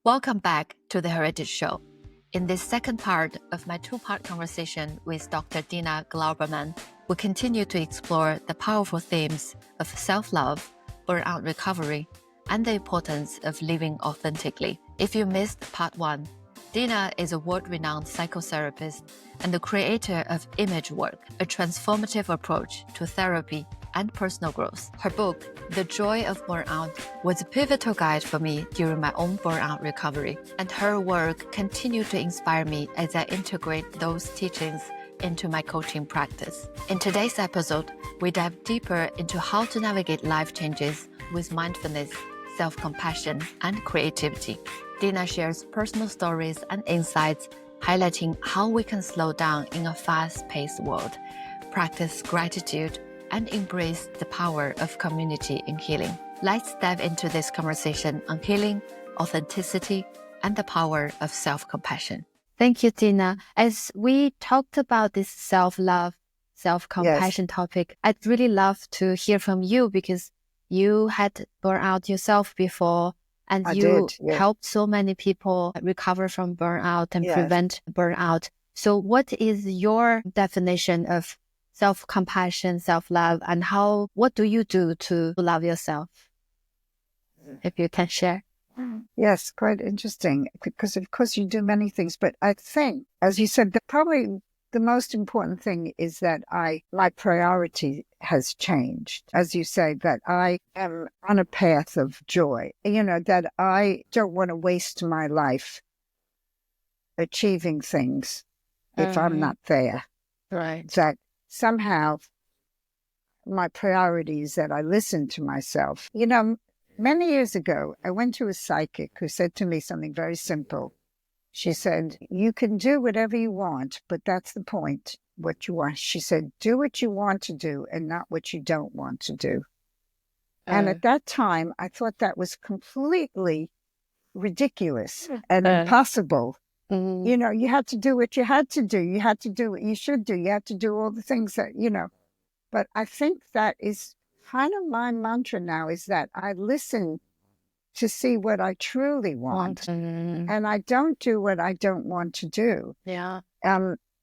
Welcome back to the Heritage Show. In this second part of my two-part conversation with Dr. Dina Glouberman, we continue to explore the powerful themes of self-love, burnout recovery, and the importance of living authentically. If you missed part one, Dina is a world-renowned psychotherapist and the creator of Image Work, a transformative approach to therapy and personal growth. Her book, The Joy of Burnout, was a pivotal guide for me during my own burnout recovery, and her work continued to inspire me as I integrate those teachings into my coaching practice. In today's episode, we dive deeper into how to navigate life changes with mindfulness, self-compassion, and creativity. Dina shares personal stories and insights highlighting how we can slow down in a fast-paced world, practice gratitude, and embrace the power of community in healing. Let's dive into this conversation on healing, authenticity, and the power of self-compassion. Thank you, Dina. As we talked about this self-love, self-compassion topic, I'd really love to hear from you because you had burnout yourself before, and you helped so many people recover from burnout and prevent burnout. So what is your definition of self-compassion, self-love, and what do you do to love yourself? If you can share. Yes, quite interesting, because of course you do many things, but I think, as you said, probably the most important thing is that my priority has changed. As you say, that I am on a path of joy, that I don't want to waste my life achieving things if I'm not there. Right. That somehow my priority is that I listen to myself. Many years ago, I went to a psychic who said to me something very simple. She said, you can do whatever you want, but that's the point, what you want. She said, do what you want to do and not what you don't want to do. And at that time, I thought that was completely ridiculous and impossible. You had to do what you had to do. You had to do what you should do. You had to do all the things that, But I think that is kind of my mantra now, is that I listen to see what I truly want. And I don't do what I don't want to do. Yeah.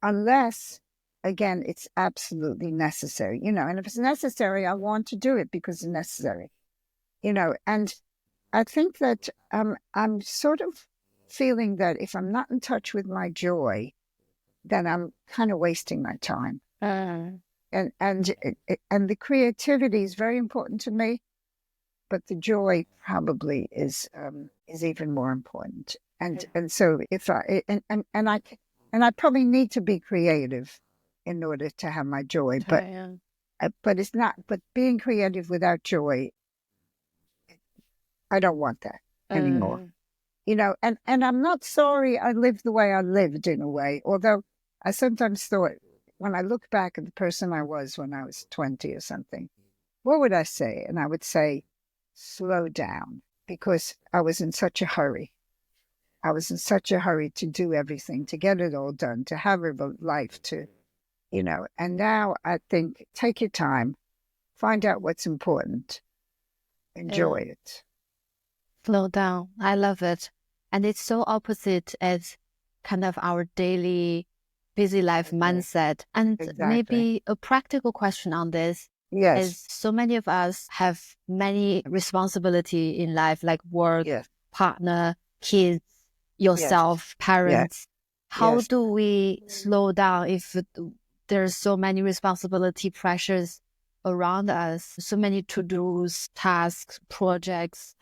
Unless, again, it's absolutely necessary. And if it's necessary, I want to do it because it's necessary. And I think that I'm sort of feeling that if I'm not in touch with my joy, then I'm kind of wasting my time. And the creativity is very important to me, but the joy probably is even more important. And so if I probably need to be creative in order to have my joy, but it's not. But being creative without joy, I don't want that anymore. And I'm not sorry I lived the way I lived in a way, although I sometimes thought, when I look back at the person I was when I was 20 or something, what would I say? And I would say, slow down, because I was in such a hurry. I was in such a hurry to do everything, to get it all done, to have a life, and now I think, take your time, find out what's important, enjoy it. Slow down. I love it. And it's so opposite as kind of our daily busy life mindset. And maybe a practical question on this is, so many of us have many responsibility in life, like work, partner, kids, yourself, parents. How do we slow down if there's so many responsibility pressures around us, so many to-dos, tasks, projects?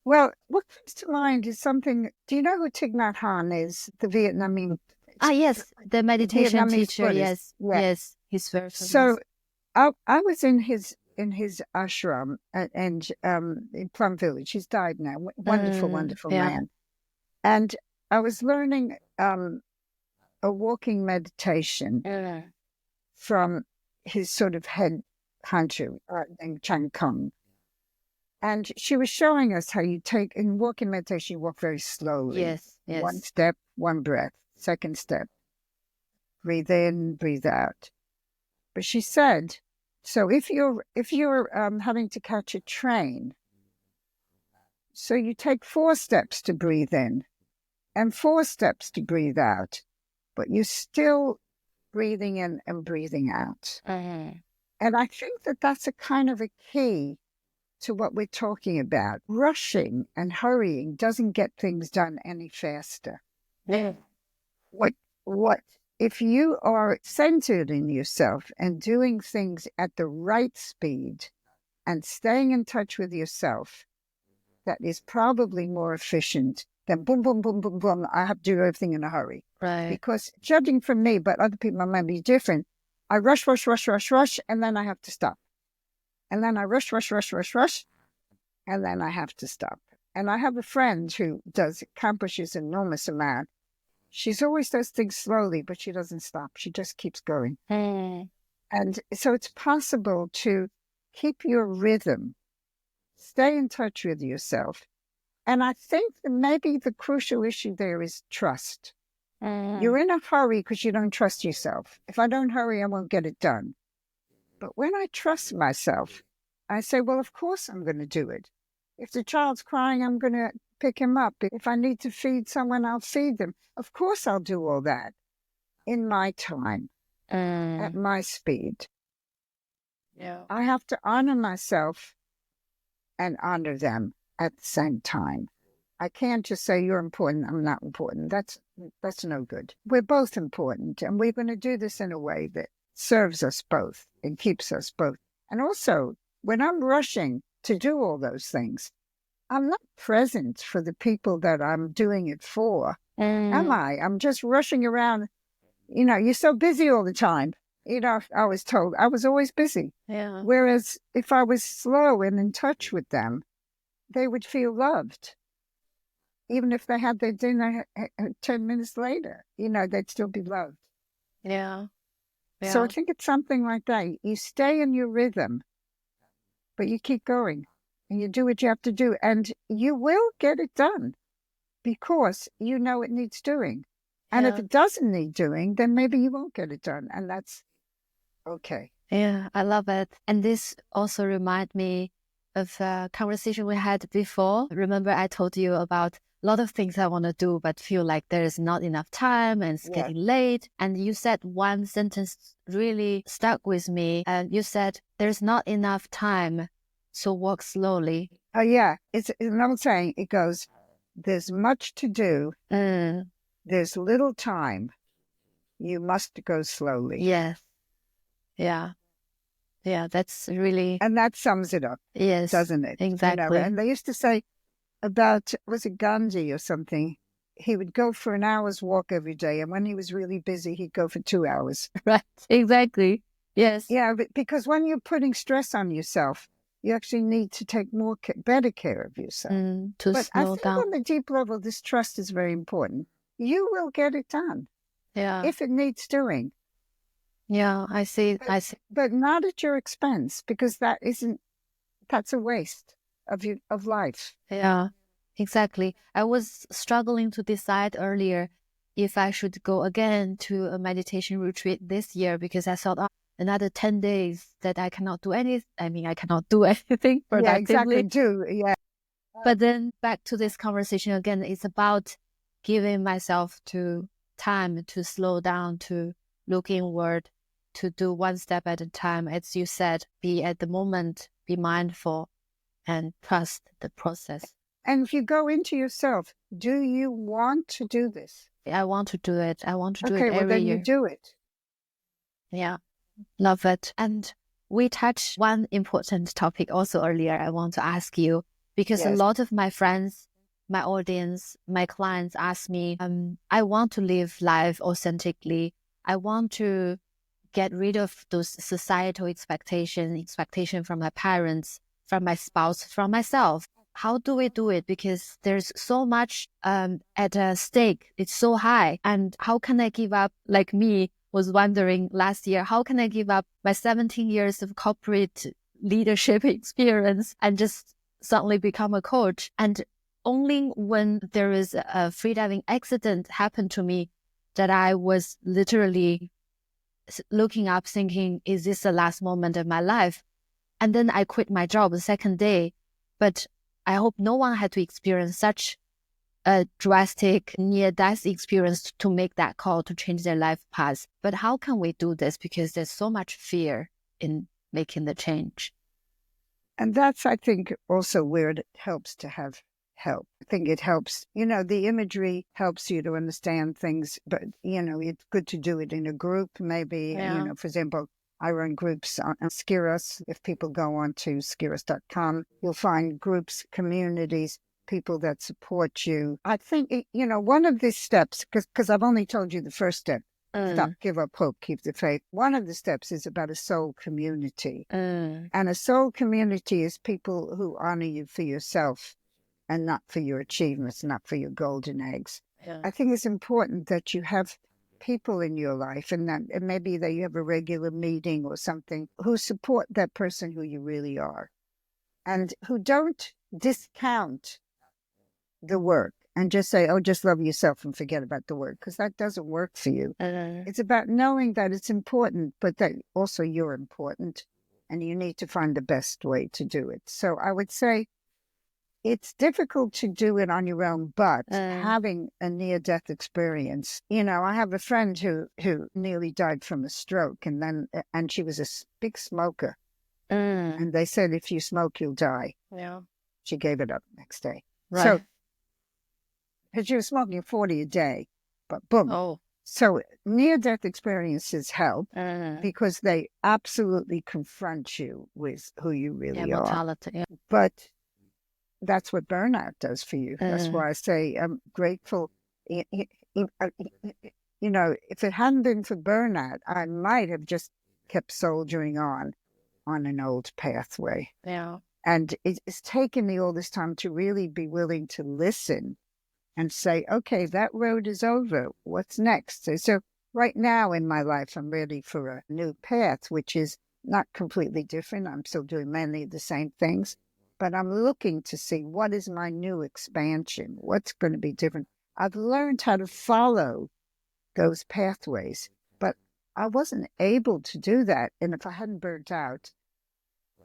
Well, what comes to mind is something. Do you know who Thich Nhat Hanh is? The Vietnamese. Yes, the meditation Vietnamese teacher. Buddhist. Yes, he's very famous. So, I was in his ashram and in Plum Village. He's died now. Wonderful man. And I was learning a walking meditation from his sort of head honcho named Chang Kung. And she was showing us how you take, in walking meditation, you walk very slowly. Yes. One step, one breath. Second step, breathe in, breathe out. But she said, so if you're having to catch a train, So you take 4 steps to breathe in and 4 steps to breathe out, but you're still breathing in and breathing out. Mm-hmm. And I think that that's a kind of a key to what we're talking about. Rushing and hurrying doesn't get things done any faster. Yeah. What if you are centered in yourself and doing things at the right speed and staying in touch with yourself, that is probably more efficient than boom, boom, boom, boom, boom. I have to do everything in a hurry. Right. Because judging from me, but other people might be different, I rush, and then I have to stop. And then I rush, and then I have to stop. And I have a friend who accomplishes an enormous amount. She's always does things slowly, but she doesn't stop. She just keeps going. Mm. And so it's possible to keep your rhythm, stay in touch with yourself. And I think that maybe the crucial issue there is trust. You're in a hurry because you don't trust yourself. If I don't hurry, I won't get it done. But when I trust myself, I say, well, of course I'm going to do it. If the child's crying, I'm going to pick him up. If I need to feed someone, I'll feed them. Of course I'll do all that in my time, at my speed. Yeah. I have to honor myself and honor them at the same time. I can't just say you're important, I'm not important. That's no good. We're both important, and we're going to do this in a way that serves us both and keeps us both. And also, when I'm rushing to do all those things, I'm not present for the people that I'm doing it for, am I? I'm just rushing around. You know, you're so busy all the time. You know, I was told I was always busy. Yeah. Whereas if I was slow and in touch with them, they would feel loved. Even if they had their dinner 10 minutes later, you know, they'd still be loved. Yeah. So I think it's something like that. You stay in your rhythm, but you keep going and you do what you have to do, and you will get it done because you know it needs doing. And if it doesn't need doing, then maybe you won't get it done, and that's okay. Yeah, I love it. And this also reminds me of a conversation we had before. Remember, I told you about a lot of things I want to do, but feel like there's not enough time and it's getting late. And you said one sentence really stuck with me. And you said, there's not enough time, so walk slowly. Oh, yeah. It's an old saying. It goes, there's much to do. There's little time. You must go slowly. Yes. Yeah. Yeah, that's really... And that sums it up. Yes. Doesn't it? Exactly. You know, and they used to say about, was it Gandhi or something? He would go for an hour's walk every day. And when he was really busy, he'd go for 2 hours. Right. Exactly. Yes. Yeah, because when you're putting stress on yourself, you actually need to take better care of yourself. But I think on the deep level, this trust is very important. You will get it done. Yeah. If it needs doing. Yeah, I see. But not at your expense, because that's a waste of life. Yeah, exactly. I was struggling to decide earlier if I should go again to a meditation retreat this year, because I thought, another 10 days that I cannot do anything. I mean, I cannot do anything productively. Yeah, exactly. Yeah. But then back to this conversation again, it's about giving myself time to slow down, to look inward, to do one step at a time. As you said, be at the moment, be mindful, and trust the process. And if you go into yourself, do you want to do this? I want to do it. I want to do it every year. Okay, well then you do it. Yeah, love it. And we touched one important topic also earlier I want to ask you, because a lot of my friends, my audience, my clients ask me, I want to live life authentically. I want to get rid of those societal expectation from my parents, from my spouse, from myself. How do we do it? Because there's so much at stake. It's so high. And how can I give up, like me was wondering last year, how can I give up my 17 years of corporate leadership experience and just suddenly become a coach? And only when there is a freediving accident happened to me that I was literally looking up thinking, is this the last moment of my life? And then I quit my job the second day. But I hope no one had to experience such a drastic near-death experience to make that call to change their life path. But how can we do this? Because there's so much fear in making the change. And that's, I think, also where it helps to have help. I think it helps, the imagery helps you to understand things, but, it's good to do it in a group, maybe, for example, I run groups on Skiros. If people go on to skiros.com, you'll find groups, communities, people that support you. I think, one of these steps, because I've only told you the first step, stop, give up hope, keep the faith. One of the steps is about a soul community. And a soul community is people who honor you for yourself and not for your achievements, not for your golden eggs. Yeah. I think it's important that you have people in your life and maybe that you have a regular meeting or something who support that person who you really are and who don't discount the work and just say, oh, just love yourself and forget about the work, because that doesn't work for you. It's about knowing that it's important, but that also you're important and you need to find the best way to do it. So I would say it's difficult to do it on your own, but having a near-death experience, I have a friend who nearly died from a stroke, and she was a big smoker. And they said, if you smoke, you'll die. Yeah. She gave it up the next day. Right. So, because she was smoking 40 a day, but boom. Oh. So near-death experiences help because they absolutely confront you with who you really are. Mortality. Yeah. But that's what burnout does for you. That's why I say I'm grateful. If it hadn't been for burnout, I might have just kept soldiering on an old pathway. Yeah. And it's taken me all this time to really be willing to listen and say, okay, that road is over. What's next? So right now in my life, I'm ready for a new path, which is not completely different. I'm still doing many of the same things. But I'm looking to see what is my new expansion, what's going to be different. I've learned how to follow those pathways, but I wasn't able to do that. And if I hadn't burnt out,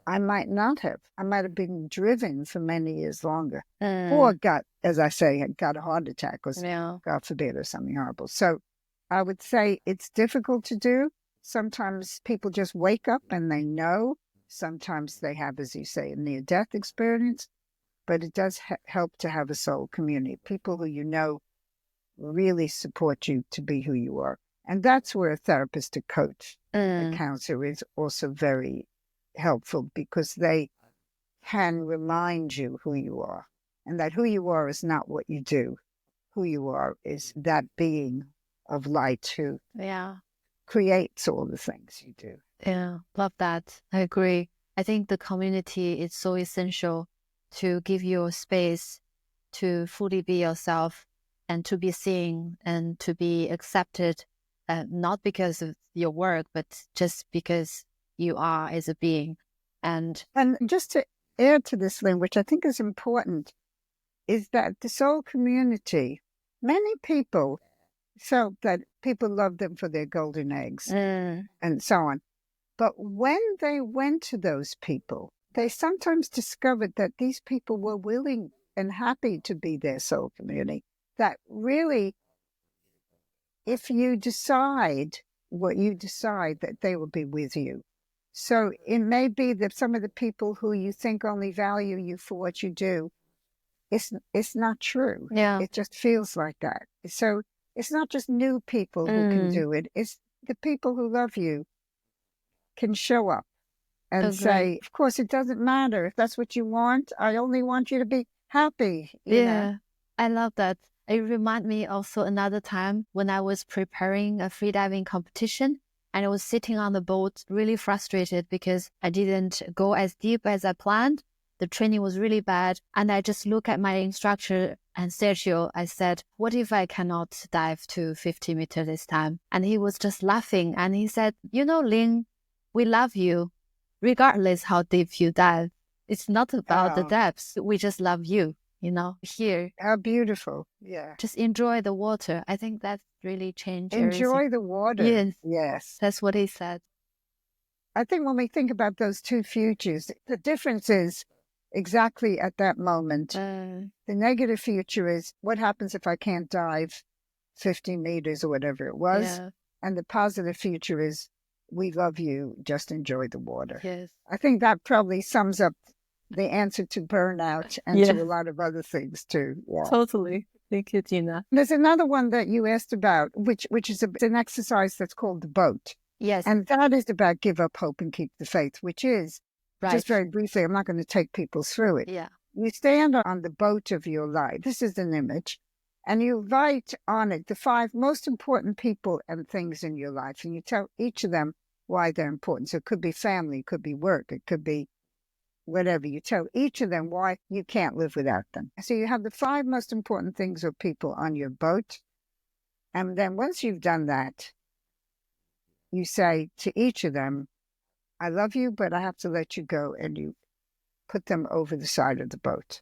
I might not have. I might have been driven for many years longer. Or got a heart attack or God forbid, or something horrible. So I would say it's difficult to do. Sometimes people just wake up and they know. Sometimes they have, as you say, a near-death experience, but it does help to have a soul community, people who really support you to be who you are. And that's where a therapist, a coach, a counselor is also very helpful, because they can remind you who you are, and that who you are is not what you do. Who you are is that being of light who creates all the things you do. Yeah, love that. I agree. I think the community is so essential to give you a space to fully be yourself and to be seen and to be accepted, not because of your work, but just because you are as a being. And just to add to this, Lynn, which I think is important, is that the soul community, many people felt that people loved them for their golden eggs and so on. But when they went to those people, they sometimes discovered that these people were willing and happy to be their soul community. That really, if you decide what you decide, that they will be with you. So it may be that some of the people who you think only value you for what you do, it's not true. Yeah. It just feels like that. So it's not just new people who can do it. It's the people who love you can show up and say, of course, it doesn't matter if that's what you want. I only want you to be happy. You know? I love that. It reminds me also another time when I was preparing a freediving competition, and I was sitting on the boat really frustrated because I didn't go as deep as I planned. The training was really bad. And I just looked at my instructor and Sergio. I said, what if I cannot dive to 50 meters this time? And he was just laughing. And he said, Lynn, we love you regardless how deep you dive. It's not about the depths. We just love you, here. How beautiful. Yeah. Just enjoy the water. I think that really changed everything. Enjoy the water. Yes. That's what he said. I think when we think about those two futures, the difference is exactly at that moment. The negative future is, what happens if I can't dive 50 meters or whatever it was? Yeah. And the positive future is, we love you, just enjoy the water. Yes. I think that probably sums up the answer to burnout and to a lot of other things too. Yeah. Totally. Thank you, Dina. There's another one that you asked about, which is an exercise that's called the boat. Yes. And that is about give up hope and keep the faith, which is, Right. just very briefly, I'm not going to take people through it. Yeah. You stand on the boat of your life. This is an image. And you write on it the 5 most important people and things in your life. And you tell each of them why they're important. So it could be family, it could be work, it could be whatever. You tell each of them why you can't live without them. So you have the 5 most important things or people on your boat. And then once you've done that, you say to each of them, I love you, but I have to let you go. And you put them over the side of the boat.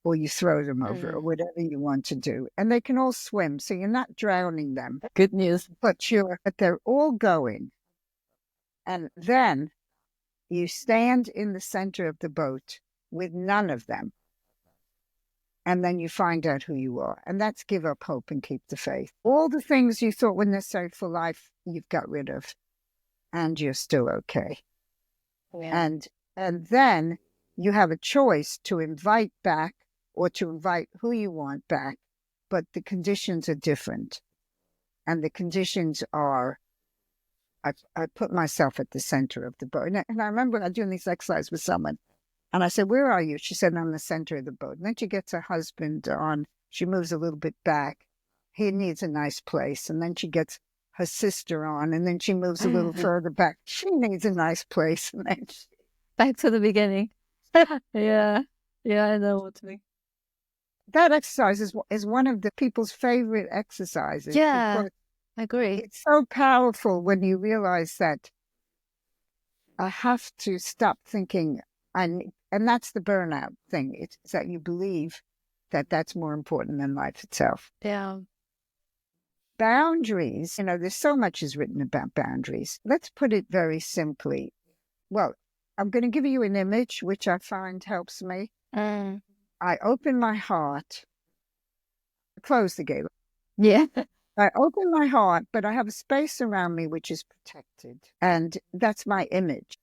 Or you throw them over, or whatever you want to do. And they can all swim, so you're not drowning them. Good news. But they're all going. And then you stand in the center of the boat with none of them. And then you find out who you are. And that's give up hope and keep the faith. All the things you thought were necessary for life, you've got rid of. And you're still okay. Yeah. And then you have a choice to invite back or to invite who you want back. But the conditions are different. And the conditions are, I put myself at the center of the boat. And I remember I was doing this exercise with someone. And I said, where are you? She said, I'm in the center of the boat. And then she gets her husband on. She moves a little bit back. He needs a nice place. And then she gets her sister on. And then she moves a little further back. She needs a nice place. And then Back to the beginning. Yeah. Yeah, I know what you mean. That exercise is one of the people's favorite exercises. Yeah, I agree. It's so powerful when you realize that I have to stop thinking, and that's the burnout thing. It's that you believe that that's more important than life itself. Yeah. Boundaries, there's so much is written about boundaries. Let's put it very simply. Well, I'm going to give you an image, which I find helps me. I open my heart, close the gate. Yeah. I open my heart, but I have a space around me which is protected. And that's my image.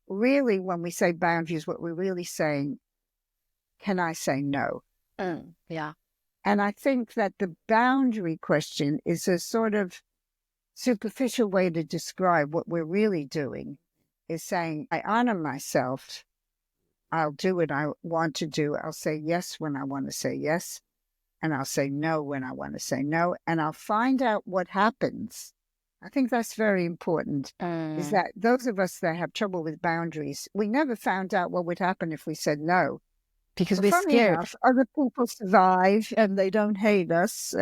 Really, when we say boundaries, what we're really saying, can I say no? Yeah. And I think that the boundary question is a sort of superficial way to describe what we're really doing, is saying, I honor myself. I'll do what I want to do. I'll say yes when I want to say yes. And I'll say no when I want to say no. And I'll find out what happens. I think that's very important, is that those of us that have trouble with boundaries, we never found out what would happen if we said no. Because But we're funny scared. enough, other people survive and they don't hate us,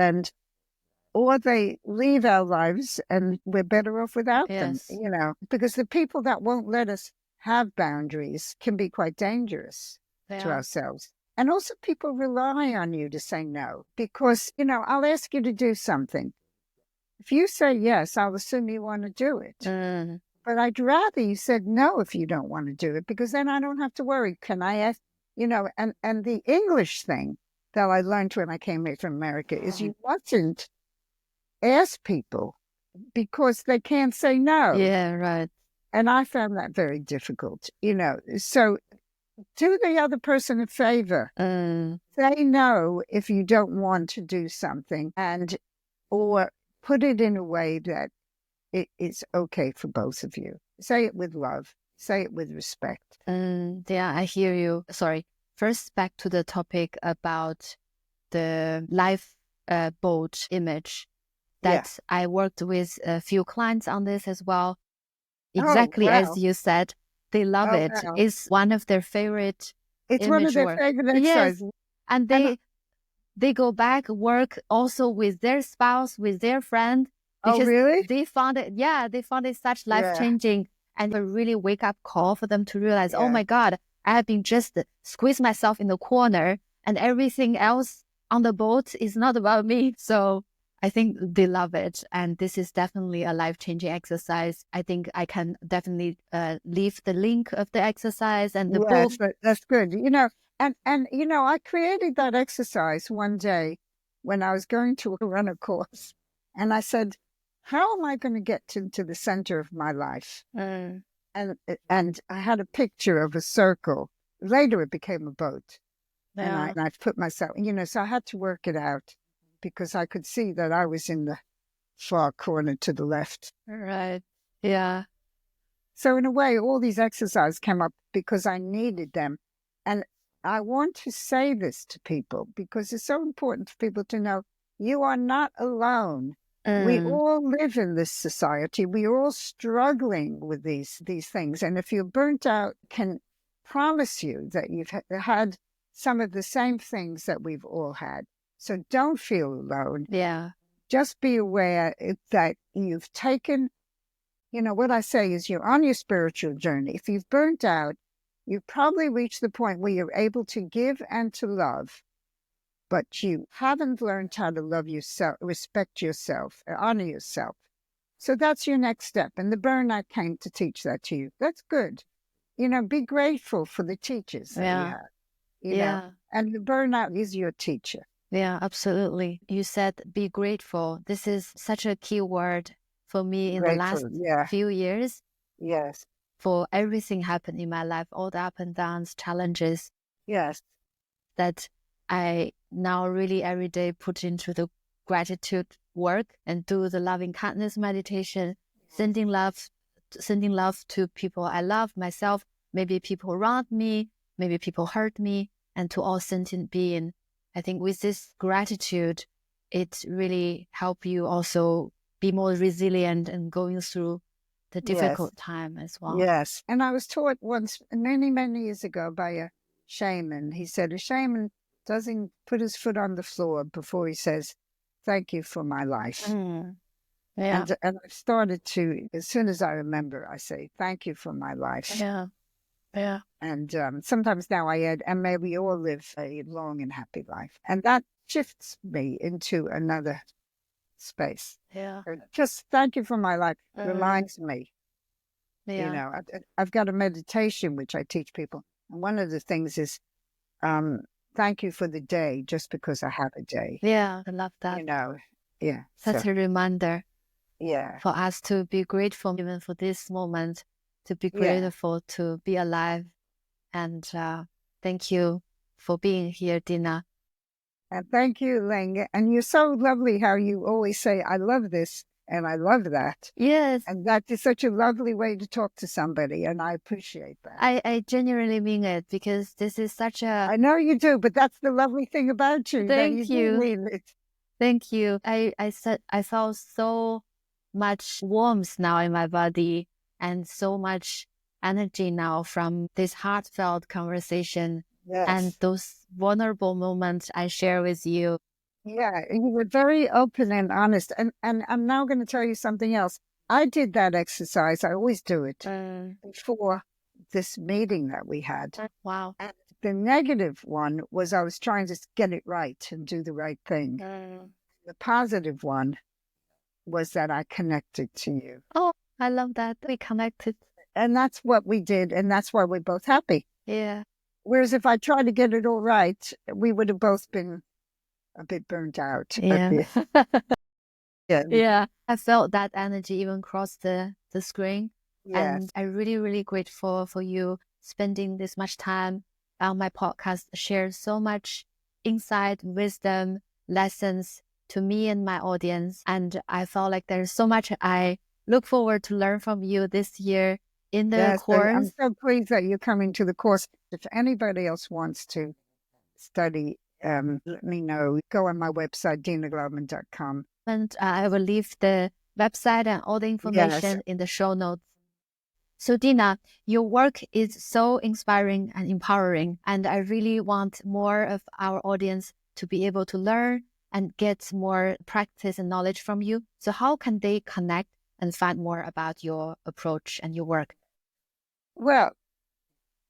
or they leave our lives and we're better off without them, because the people that won't let us have boundaries can be quite dangerous to ourselves. And also people rely on you to say no because, I'll ask you to do something. If you say yes, I'll assume you want to do it. But I'd rather you said no if you don't want to do it, because then I don't have to worry. Can I ask, and the English thing that I learned when I came here from America is you mustn't ask people because they can't say no. Yeah, right. And I found that very difficult, So do the other person a favor. Say no if you don't want to do something, or put it in a way that it's okay for both of you. Say it with love. Say it with respect. Yeah, I hear you. Sorry. First, back to the topic about the lifeboat image that I worked with a few clients on this as well. Exactly as you said, they love it. Wow. It's one of their favorite. It's one of their favorite exercises. Yes. And they go back work also with their spouse, with their friend. Because really? They found it. Yeah, they found it such life-changing and a really wake-up call for them to realize, oh my God, I have been just squeezed myself in the corner and everything else on the boat is not about me. So I think they love it. And this is definitely a life-changing exercise. I think I can definitely leave the link of the exercise and the book. Yes, that's good. I created that exercise one day when I was going to run a course. And I said, how am I going to get to the center of my life? And I had a picture of a circle. Later it became a boat. Yeah. And I put myself, so I had to work it out because I could see that I was in the far corner to the left. Right. Yeah. So in a way, all these exercises came up because I needed them. And I want to say this to people because it's so important for people to know you are not alone. We all live in this society. We are all struggling with these things. And if you're burnt out, can promise you that you've had some of the same things that we've all had. So don't feel alone. Yeah. Just be aware that you've taken, what I say is you're on your spiritual journey. If you've burnt out, you've probably reached the point where you're able to give and to love, but you haven't learned how to love yourself, respect yourself, honor yourself. So that's your next step. And the burnout came to teach that to you. That's good. Be grateful for the teachers that you have. And the burnout is your teacher. Yeah, absolutely. You said be grateful. This is such a key word for me in the last few years. Yes. For everything happened in my life, all the up and downs, challenges. Yes. That I now really every day put into the gratitude work and do the loving kindness meditation, sending love to people I love, myself, maybe people around me, maybe people hurt me, and to all sentient beings. I think with this gratitude, it really helps you also be more resilient and going through the difficult time as well. Yes. And I was taught once, many, many years ago, by a shaman. He said a shaman doesn't put his foot on the floor before he says, thank you for my life. Yeah. And I've started to, as soon as I remember, I say, thank you for my life. Yeah. Yeah. And sometimes now I add, and may we all live a long and happy life. And that shifts me into another space. Yeah. Just thank you for my life reminds me. Yeah. I've got a meditation which I teach people. And one of the things is, thank you for the day just because I have a day. Yeah, I love that. Yeah. Such a reminder. Yeah. For us to be grateful even for this moment, to be grateful to be alive. And thank you for being here, Dina. And thank you, Ling. And you're so lovely how you always say, I love this and I love that. Yes. And that is such a lovely way to talk to somebody. And I appreciate that. I genuinely mean it because this is such a... I know you do, but that's the lovely thing about you. Thank you. Do mean it. Thank you. I felt so much warmth now in my body and so much energy now from this heartfelt conversation and those vulnerable moments I share with you. Yeah, you were very open and honest. And I'm now going to tell you something else. I did that exercise. I always do it before this meeting that we had. Wow. And the negative one was I was trying to get it right and do the right thing. The positive one was that I connected to you. Oh, I love that. We connected. And that's what we did. And that's why we're both happy. Yeah. Whereas if I tried to get it all right, we would have both been a bit burnt out. Yeah. Yeah. Yeah. I felt that energy even cross the screen. Yes. And I'm really, really grateful for you spending this much time on my podcast, share so much insight, wisdom, lessons to me and my audience. And I felt like there's so much I look forward to learn from you this year in the course. I'm so pleased that you're coming to the course. If anybody else wants to study, let me know. Go on my website, dinaglouberman.com. And I will leave the website and all the information in the show notes. So Dina, your work is so inspiring and empowering, and I really want more of our audience to be able to learn and get more practice and knowledge from you. So how can they connect and find more about your approach and your work? Well,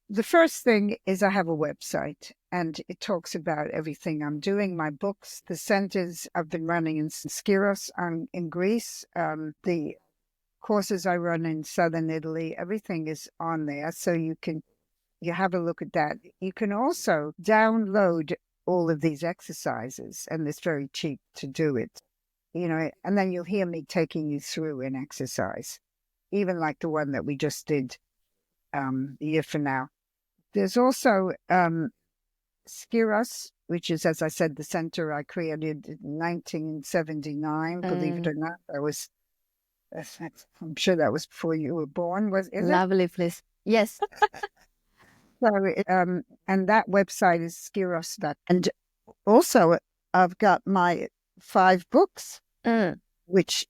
the first thing is I have a website, and it talks about everything I'm doing, my books, the centers I've been running in Skiros in Greece, the courses I run in southern Italy, everything is on there. So you have a look at that. You can also download all of these exercises, and it's very cheap to do it, and then you'll hear me taking you through an exercise, even like the one that we just did a year from now. There's also Skiros, which is, as I said, the center I created in 1979. Believe it or not, I'm sure that was before you were born. Is Lovely place. Yes. So, and that website is Skiros. And also, I've got my 5 books, which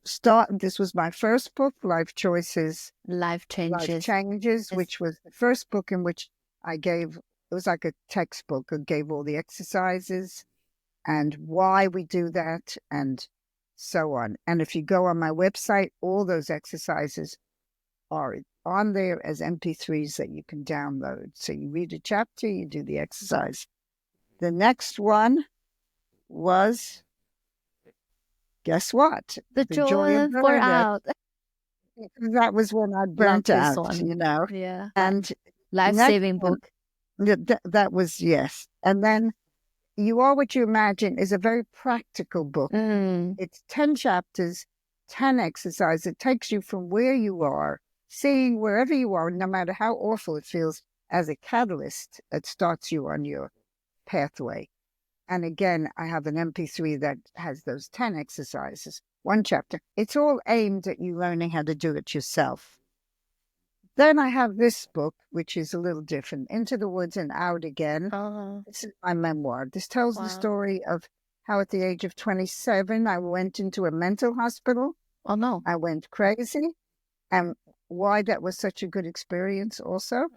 this was my first book, Life Choices, Life Changes, yes. Which was the first book in which it was like a textbook. I gave all the exercises and why we do that and so on. And if you go on my website, all those exercises are on there as MP3s that you can download. So you read a chapter, you do the exercise. The next one was, guess what? The joy of burnout. That was when I burnt out, Yeah. And life-saving book. That was, yes. And then You Are What You Imagine is a very practical book. It's 10 chapters, 10 exercises. It takes you from where you are, seeing wherever you are, no matter how awful it feels, as a catalyst that starts you on your pathway. And again, I have an MP3 that has those 10 exercises, 1 chapter. It's all aimed at you learning how to do it yourself. Then I have this book, which is a little different, Into the Woods and Out Again. This is my memoir. This tells the story of how at the age of 27, I went into a mental hospital. Oh, no. I went crazy. And why that was such a good experience also.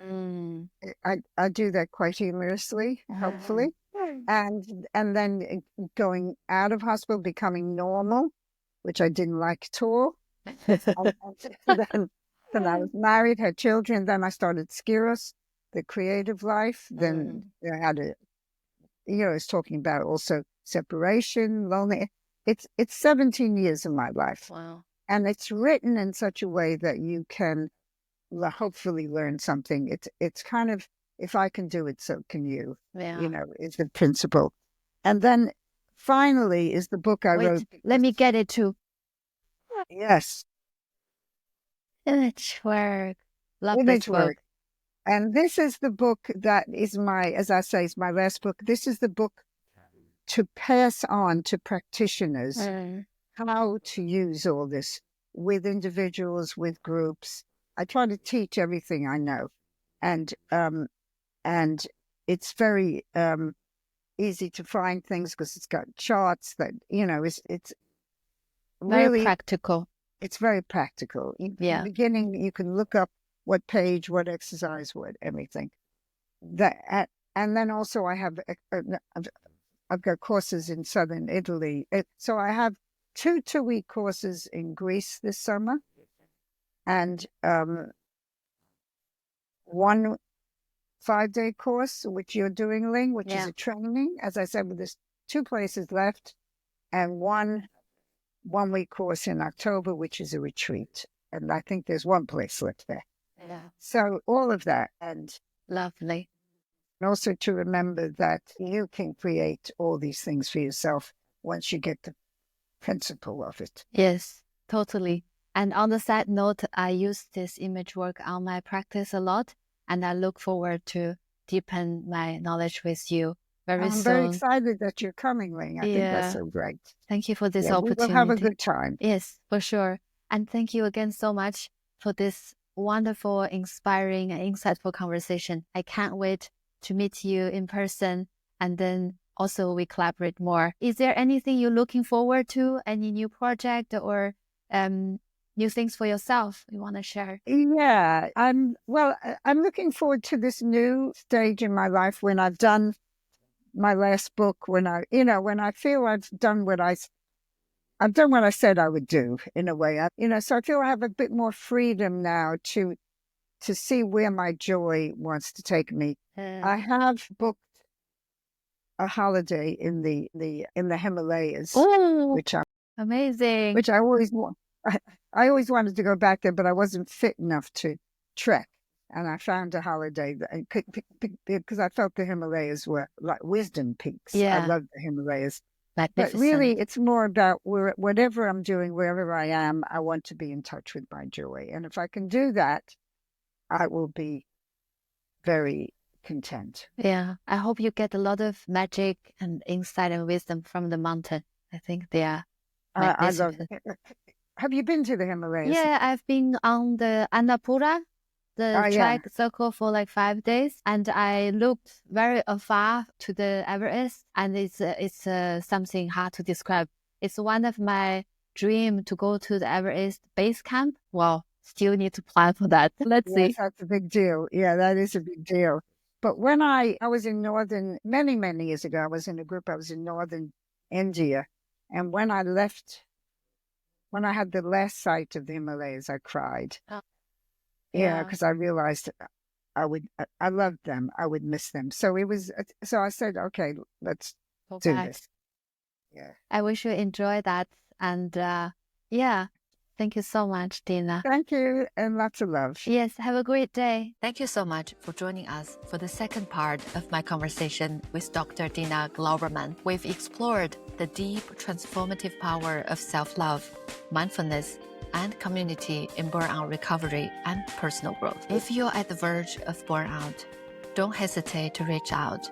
I do that quite humorously, hopefully. And then going out of hospital, becoming normal, which I didn't like at all. Then I was married, had children. Then I started Skiros, the creative life. Then I had it's talking about also separation, loneliness. It's 17 years of my life. Wow. And it's written in such a way that you can hopefully learn something. It's kind of, if I can do it, so can you. Yeah. Is the principle. And then finally is the book I wrote. Let me get it too. Yes. Image work. Love this book. And this is the book that is as I say, is my last book. This is the book to pass on to practitioners how to use all this with individuals, with groups. I try to teach everything I know. And it's very easy to find things because it's got charts that, it's really very practical. It's very practical. In the beginning, you can look up what page, what exercise, what everything. And then also I have, I've got courses in southern Italy. So I have 2 2-week courses in Greece this summer, and 1 5-day course, which you're doing, Ling, which is a training. As I said, there's 2 places left, and 1-week course in October, which is a retreat. And I think there's 1 place left there. Yeah. So all of that. And lovely. And also to remember that you can create all these things for yourself once you get the principle of it. Yes, totally. And on the side note, I use this image work on my practice a lot, and I look forward to deepen my knowledge with you very soon. I'm very excited that you're coming, Ling. I think that's so great. Thank you for this opportunity. We'll have a good time. Yes, for sure. And thank you again so much for this wonderful, inspiring, and insightful conversation. I can't wait to meet you in person, and then also we collaborate more. Is there anything you're looking forward to? Any new project or new things for yourself you want to share? Yeah, I'm looking forward to this new stage in my life when I've done my last book, when I feel I've done what I said I would do in a way. So I feel I have a bit more freedom now to see where my joy wants to take me. I have booked a holiday in the Himalayas, Oh, which amazing. I always want. I always wanted to go back there, but I wasn't fit enough to trek. And I found a holiday because I felt the Himalayas were like wisdom peaks. I Yeah, love the Himalayas. But magnificent. really, it's more about whatever I'm doing, wherever I am, I want to be in touch with my joy. And if I can do that, I will be very content. Yeah, I hope you get a lot of magic and insight and wisdom from the mountain. I think they are I love magnificent. it. Have you been to the Himalayas? Yeah, I've been on the Annapurna, the Oh, yeah. track circle for like 5 days, and I looked very afar to the Everest, and it's something hard to describe. It's one of my dream to go to the Everest base camp. Well, still need to plan for that. Let's Yes, see. that's a big deal. Yeah, that is a big deal. But when I was in many, many years ago, I was in a group, I was in northern India. And when I left, when I had the last sight of the Himalayas, I cried. Oh, Yeah, yeah. because I realized I loved them. I would miss them. So so I said, okay, let's Go do back. this. Yeah. I wish you enjoy that. And yeah, thank you so much, Dina. Thank you, and lots of love. Yes, have a great day. Thank you so much for joining us for the second part of my conversation with Dr. Dina Glouberman. We've explored the deep transformative power of self-love, mindfulness, and community in burnout recovery and personal growth. If you're at the verge of burnout, don't hesitate to reach out,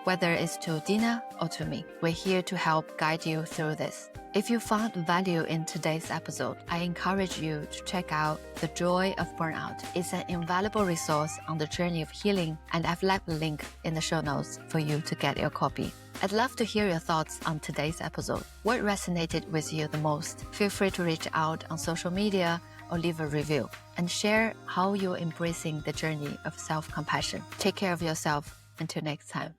whether it's to Dina or to me. We're here to help guide you through this. If you found value in today's episode, I encourage you to check out The Joy of Burnout. It's an invaluable resource on the journey of healing, and I've left a link in the show notes for you to get your copy. I'd love to hear your thoughts on today's episode. What resonated with you the most? Feel free to reach out on social media or leave a review and share how you're embracing the journey of self-compassion. Take care of yourself. Until next time.